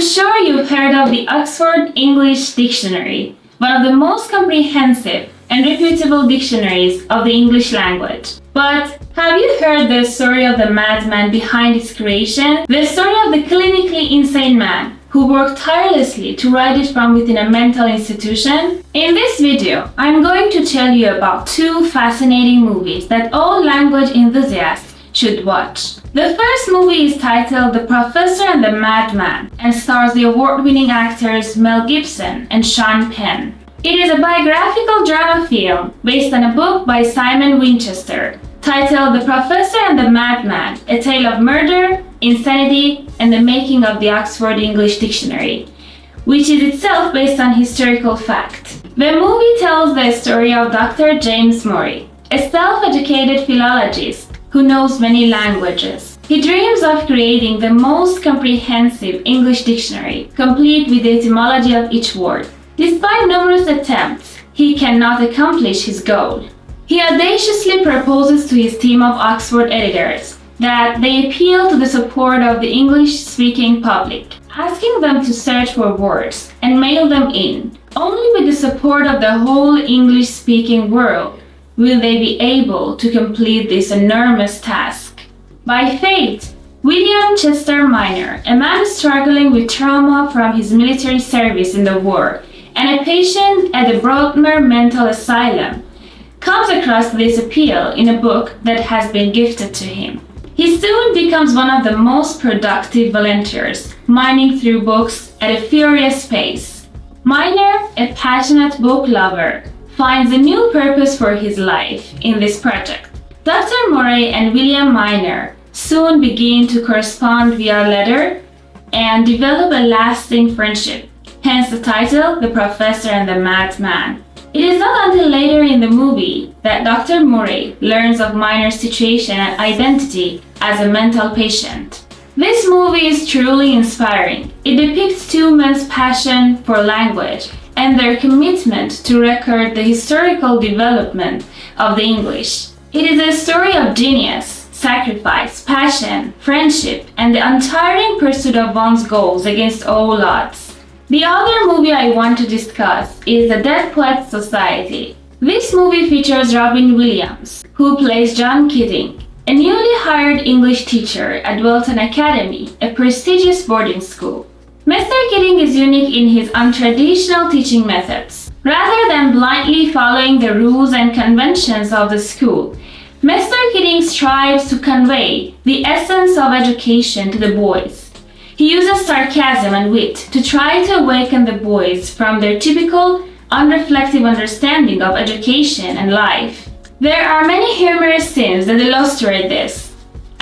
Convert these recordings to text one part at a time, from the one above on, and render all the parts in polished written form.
sure you've heard of the Oxford English Dictionary, one of the most comprehensive and reputable dictionaries of the English language. But have you heard the story of the madman behind its creation? The story of the clinically insane man who worked tirelessly to write it from within a mental institution? In this video, I'm going to tell you about two fascinating movies that all language enthusiasts should watch. The first movie is titled The Professor and the Madman and stars the award-winning actors Mel Gibson and Sean Penn. It is a biographical drama film based on a book by Simon Winchester titled The Professor and the Madman, A Tale of Murder, Insanity, and the Making of the Oxford English Dictionary, which is itself based on historical fact. The movie tells the story of Dr. James Murray, a self-educated philologist who knows many languages. He dreams of creating the most comprehensive English dictionary, complete with the etymology of each word. Despite numerous attempts, he cannot accomplish his goal. He audaciously proposes to his team of Oxford editors that they appeal to the support of the English-speaking public, asking them to search for words and mail them in. Only with the support of the whole English-speaking world will they be able to complete this enormous task. By fate, William Chester Minor, a man struggling with trauma from his military service in the war and a patient at the Broadmoor Mental Asylum, comes across this appeal in a book that has been gifted to him. He soon becomes one of the most productive volunteers, mining through books at a furious pace. Minor, a passionate book lover, finds a new purpose for his life in this project. Dr. Murray and William Minor soon begin to correspond via letter and develop a lasting friendship, hence the title, The Professor and the Madman. It is not until later in the movie that Dr. Murray learns of Minor's situation and identity as a mental patient. This movie is truly inspiring. It depicts two men's passion for language and their commitment to record the historical development of the English. It is a story of genius, sacrifice, passion, friendship, and the untiring pursuit of one's goals against all odds. The other movie I want to discuss is The Dead Poets Society. This movie features Robin Williams, who plays John Keating, a newly hired English teacher at Welton Academy, a prestigious boarding school. Mr. Keating is unique in his untraditional teaching methods. Rather than blindly following the rules and conventions of the school, Mr. Keating strives to convey the essence of education to the boys. He uses sarcasm and wit to try to awaken the boys from their typical, unreflective understanding of education and life. There are many humorous scenes that illustrate this,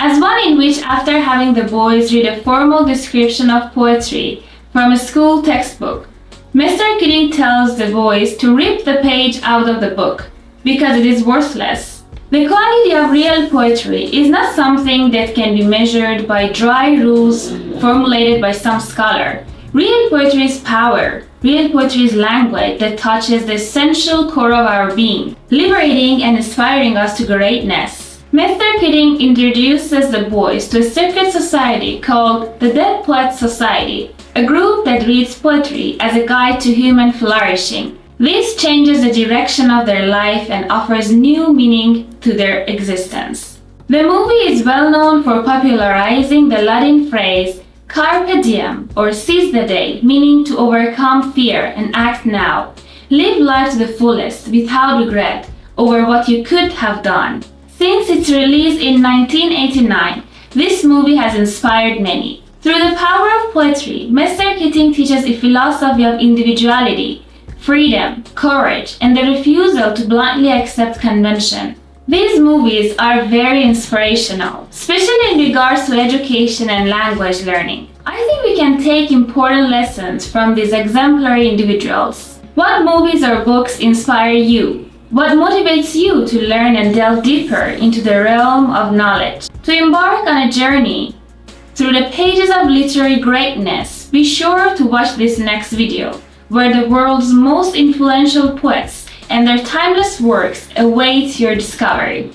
as one in which, after having the boys read a formal description of poetry from a school textbook, Mr. Keating tells the boys to rip the page out of the book because it is worthless. The quality of real poetry is not something that can be measured by dry rules formulated by some scholar. Real poetry is power. Real poetry is language that touches the essential core of our being, liberating and inspiring us to greatness. Mr. Keating introduces the boys to a secret society called the Dead Poets Society, a group that reads poetry as a guide to human flourishing. This changes the direction of their life and offers new meaning to their existence. The movie is well known for popularizing the Latin phrase carpe diem, or seize the day, meaning to overcome fear and act now. Live life to the fullest without regret over what you could have done. Since its release in 1989, this movie has inspired many. Through the power of poetry, Mr. Keating teaches a philosophy of individuality, freedom, courage, and the refusal to blindly accept convention. These movies are very inspirational, especially in regards to education and language learning. I think we can take important lessons from these exemplary individuals. What movies or books inspire you? What motivates you to learn and delve deeper into the realm of knowledge? To embark on a journey through the pages of literary greatness, be sure to watch this next video, where the world's most influential poets and their timeless works await your discovery.